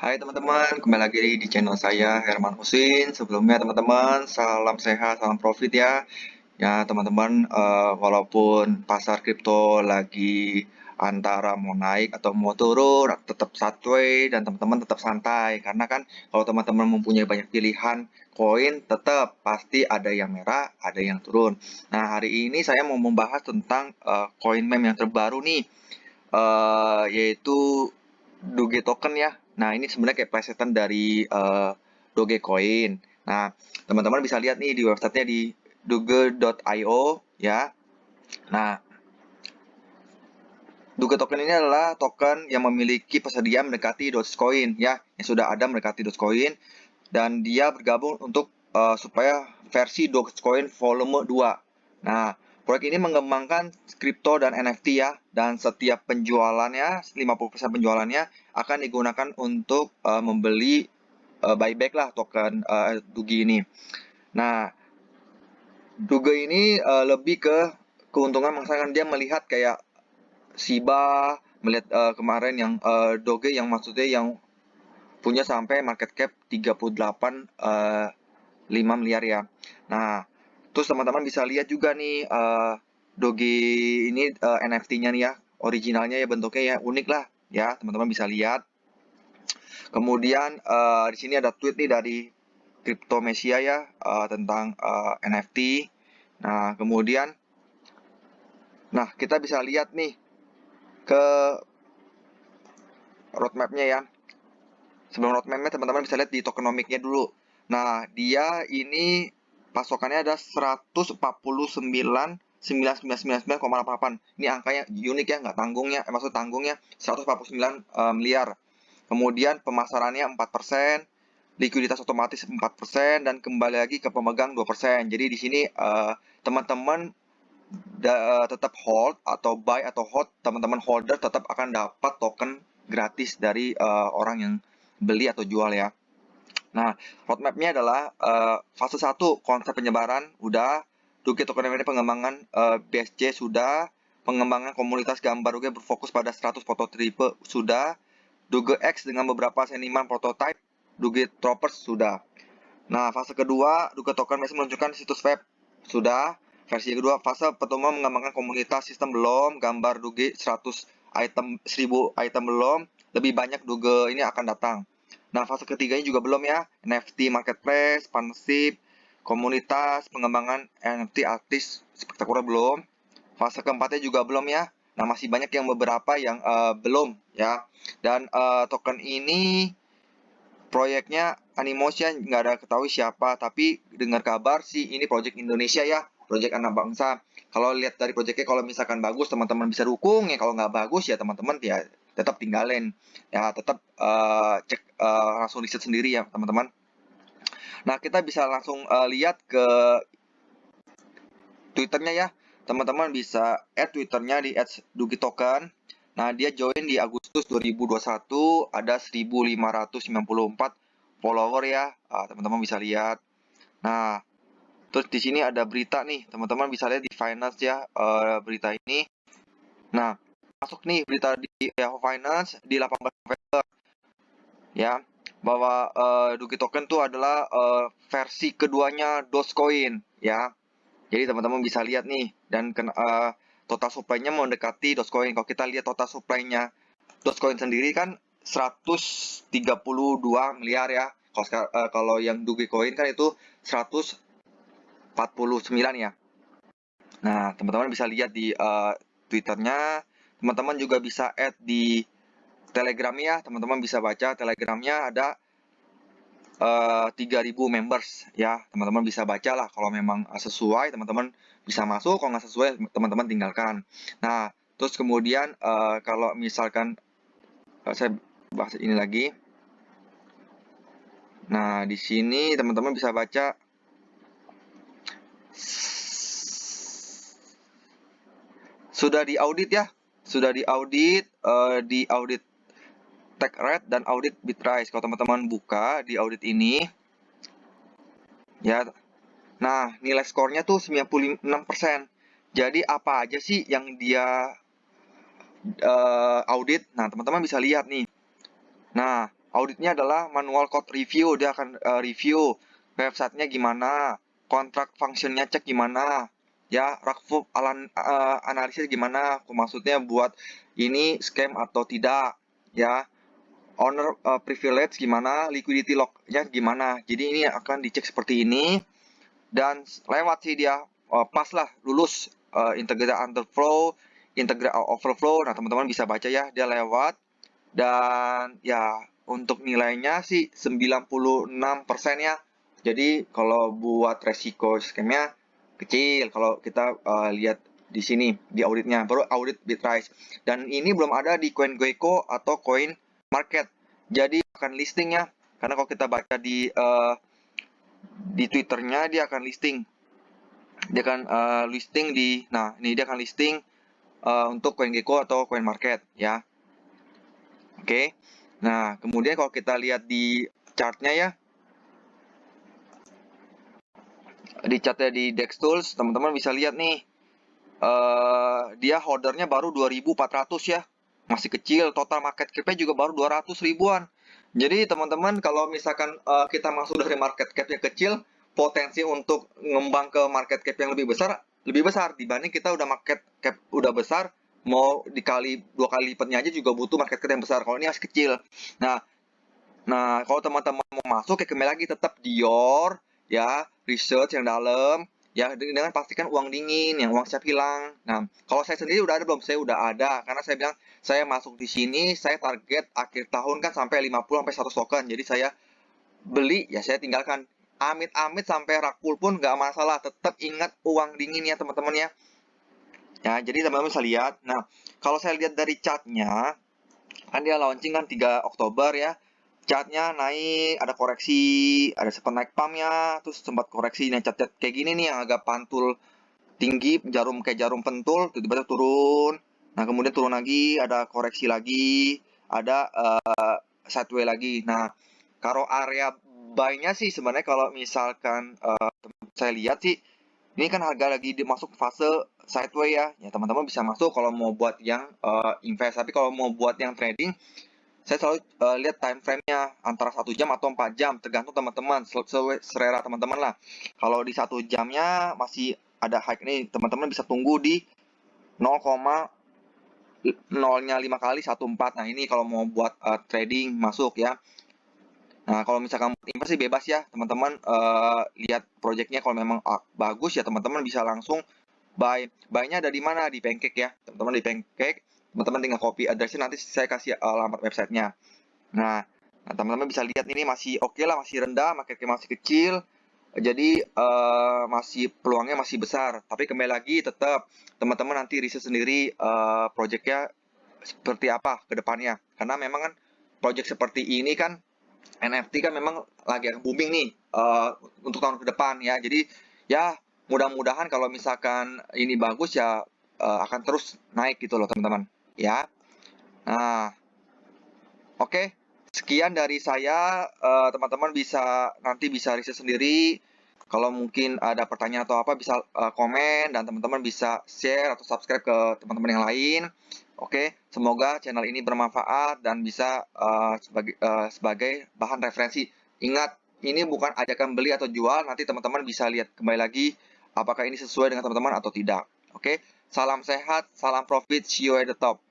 Hai teman-teman, kembali lagi di channel saya Herman Husin. Sebelumnya teman-teman, salam sehat, salam profit ya. Ya teman-teman, walaupun pasar kripto lagi antara mau naik atau mau turun, tetap santai dan teman-teman tetap santai. Karena kan kalau teman-teman mempunyai banyak pilihan koin, tetap pasti ada yang merah, ada yang turun. Nah hari ini saya mau membahas tentang koin meme yang terbaru nih, yaitu Doge token ya. Nah, ini sebenarnya kayak plesetan dari Dogecoin. Nah, teman-teman bisa lihat nih di websitenya di doge.io ya. Nah, Doge token ini adalah token yang memiliki persediaan mendekati Dogecoin ya, yang sudah ada mendekati Dogecoin dan dia bergabung untuk supaya versi Dogecoin volume 2. Nah, proyek ini mengembangkan kripto dan NFT ya, dan setiap penjualannya, 50% penjualannya akan digunakan untuk membeli buyback lah token Doge ini. Nah, Doge ini lebih ke keuntungan, misalkan dia melihat kayak Shiba, melihat kemarin yang Doge yang maksudnya yang punya sampai market cap 38,5 miliar ya. Nah, terus teman-teman bisa lihat juga nih Doge ini NFT-nya nih ya, originalnya ya, bentuknya ya unik lah ya, teman-teman bisa lihat. Kemudian di sini ada tweet nih dari Cryptomesia ya tentang NFT. Nah, kemudian kita bisa lihat nih ke roadmap-nya ya. Sebelum roadmap-nya teman-teman bisa lihat di tokenomics-nya dulu. Nah, dia ini pasokannya ada 149,999,88. Ini angkanya unik ya, nggak tanggungnya, maksud tanggungnya 149 miliar. Kemudian pemasarannya 4%, likuiditas otomatis 4%, dan kembali lagi ke pemegang 2%. Jadi di sini teman-teman tetap hold atau buy atau hold, teman-teman holder tetap akan dapat token gratis dari orang yang beli atau jual ya. Nah, roadmap-nya adalah fase 1 konsep penyebaran udah, Doge token ini pengembangan BSC sudah, pengembangan komunitas gambar Doge berfokus pada 100 prototipe sudah, Doge X dengan beberapa seniman prototype, Doge Troopers sudah. Nah, fase kedua, Doge token masih meluncurkan situs web sudah. Versi kedua, fase pertama mengembangkan komunitas sistem belum, gambar Doge 100 item 1000 item belum, lebih banyak Doge ini akan datang. Nah, fase ketiganya juga belum ya, NFT marketplace, partnership, komunitas, pengembangan NFT artis spektakuler belum. Fase keempatnya juga belum ya. Nah, masih banyak yang beberapa yang belum ya. Dan token ini proyeknya Animotion nggak ada ketahui siapa, tapi dengar kabar sih ini project Indonesia ya, project anak bangsa. Kalau lihat dari projectnya, kalau misalkan bagus teman-teman bisa dukung ya, kalau nggak bagus ya teman-teman ya tetap tinggalin ya, tetap cek langsung riset sendiri ya teman-teman. Nah, kita bisa langsung lihat ke Twitternya ya, teman-teman bisa add Twitternya di @dugitoken. Nah, dia join di Agustus 2021, ada 1594 follower ya, teman-teman bisa lihat. Nah, terus di sini ada berita nih, teman-teman bisa lihat di Finance ya, berita ini. Nah, masuk nih berita di Yahoo Finance di 18 November ya, bahwa Doge Token itu adalah versi keduanya Dogecoin ya. Jadi teman-teman bisa lihat nih, dan total supply-nya mendekati Dogecoin. Kalau kita lihat total supply-nya Dogecoin sendiri kan 132 miliar ya. Kalau yang Dogecoin kan itu 149 ya. Nah, teman-teman bisa lihat di Twitternya. Teman-teman juga bisa add di Telegramnya. Teman-teman bisa baca Telegramnya, ada 3.000 members ya, teman-teman bisa baca lah, kalau memang sesuai teman-teman bisa masuk, kalau nggak sesuai teman-teman tinggalkan. Nah, terus kemudian kalau misalkan saya bahas ini lagi. Nah, di sini teman-teman bisa baca sudah diaudit ya, sudah diaudit, di audit tech rate dan audit Bitrise. Kalau teman-teman buka di audit ini ya, nah nilai skornya tuh 96%. Jadi apa aja sih yang dia audit? Nah, teman-teman bisa lihat nih. Nah, Auditnya adalah manual code review, dia akan review websitenya gimana, kontrak functionnya cek gimana, ya, Rakfup analisis gimana, maksudnya buat ini scam atau tidak, ya, owner privilege gimana, liquidity lock-nya gimana. Jadi ini akan dicek seperti ini, dan lewat sih dia, pas lah, lulus integrated underflow, integrated overflow. Nah, teman-teman bisa baca ya, dia lewat. Dan ya, untuk nilainya sih 96% ya. Jadi kalau buat resiko scamnya kecil kalau kita lihat di sini di auditnya, baru audit Bitrise. Dan ini belum ada di CoinGecko atau Coin Market. Jadi akan listingnya, karena kalau kita baca di Twitternya dia akan listing. Dia akan listing nah ini dia akan listing untuk CoinGecko atau Coin Market ya. Oke. Nah, kemudian kalau kita lihat di chartnya ya, di chartnya di DEX Tools, teman-teman bisa lihat nih, dia holdernya baru 2.400 ya, masih kecil, total market cap-nya juga baru 200 ribuan. Jadi teman-teman kalau misalkan kita masuk dari market cap-nya kecil, potensi untuk ngembang ke market cap yang lebih besar dibanding kita udah market cap udah besar, mau dikali 2 kali lipatnya aja juga butuh market cap yang besar. Kalau ini masih kecil. Nah, kalau teman-teman mau masuk, ya kembali lagi tetap Dior, ya, research yang dalam, ya, dengan pastikan uang dingin, yang uang siap hilang. Nah, kalau saya sendiri udah ada belum? Saya udah ada, karena saya bilang, saya masuk di sini, saya target akhir tahun kan sampai 50 sampai 100 token. Jadi saya beli, ya saya tinggalkan. Amit-amit sampai rakul pun nggak masalah, tetap ingat uang dingin ya teman-teman ya. Ya, jadi teman-teman bisa lihat. Nah, kalau saya lihat dari chartnya, kan dia launching kan 3 Oktober ya, chartnya naik, ada koreksi, ada sempat naik pumpnya, terus sempat koreksi. Nah, cat-cat kayak gini nih yang agak pantul tinggi, kayak jarum pentul, tiba-tiba turun. Nah, kemudian turun lagi, ada koreksi lagi, ada sideway lagi. Nah, kalau area buy-nya sih sebenarnya kalau misalkan saya lihat sih, ini kan harga lagi masuk fase sideway ya. Ya, teman-teman bisa masuk kalau mau buat yang invest. Tapi kalau mau buat yang trading, saya selalu lihat time frame-nya antara 1 jam atau 4 jam, tergantung teman-teman, selera teman-teman lah. Kalau di 1 jamnya masih ada high nih, teman-teman bisa tunggu di 0,05 kali 14. Nah, ini kalau mau buat trading masuk ya. Nah, kalau misalkan invest sih bebas ya, teman-teman lihat projectnya, kalau memang bagus ya teman-teman bisa langsung buy. Buy-nya ada di mana? Di Pancake ya. Teman-teman di Pancake, teman-teman tinggal copy address-nya, nanti saya kasih alamat websitenya. Nah, teman-teman bisa lihat ini masih oke lah, masih rendah, market cap masih kecil. Jadi masih peluangnya masih besar. Tapi kembali lagi tetap teman-teman nanti riset sendiri projectnya seperti apa ke depannya. Karena memang kan project seperti ini kan NFT kan memang lagi booming nih untuk tahun ke depan ya. Jadi ya mudah-mudahan kalau misalkan ini bagus ya akan terus naik gitu loh teman-teman ya. Nah, oke, sekian dari saya. Teman-teman bisa nanti bisa riset sendiri. Kalau mungkin ada pertanyaan atau apa bisa komen, dan teman-teman bisa share atau subscribe ke teman-teman yang lain. Oke, semoga channel ini bermanfaat dan bisa sebagai bahan referensi. Ingat, ini bukan ajakan beli atau jual. Nanti teman-teman bisa lihat kembali lagi apakah ini sesuai dengan teman-teman atau tidak. Oke, salam sehat, salam profit, see you at the top.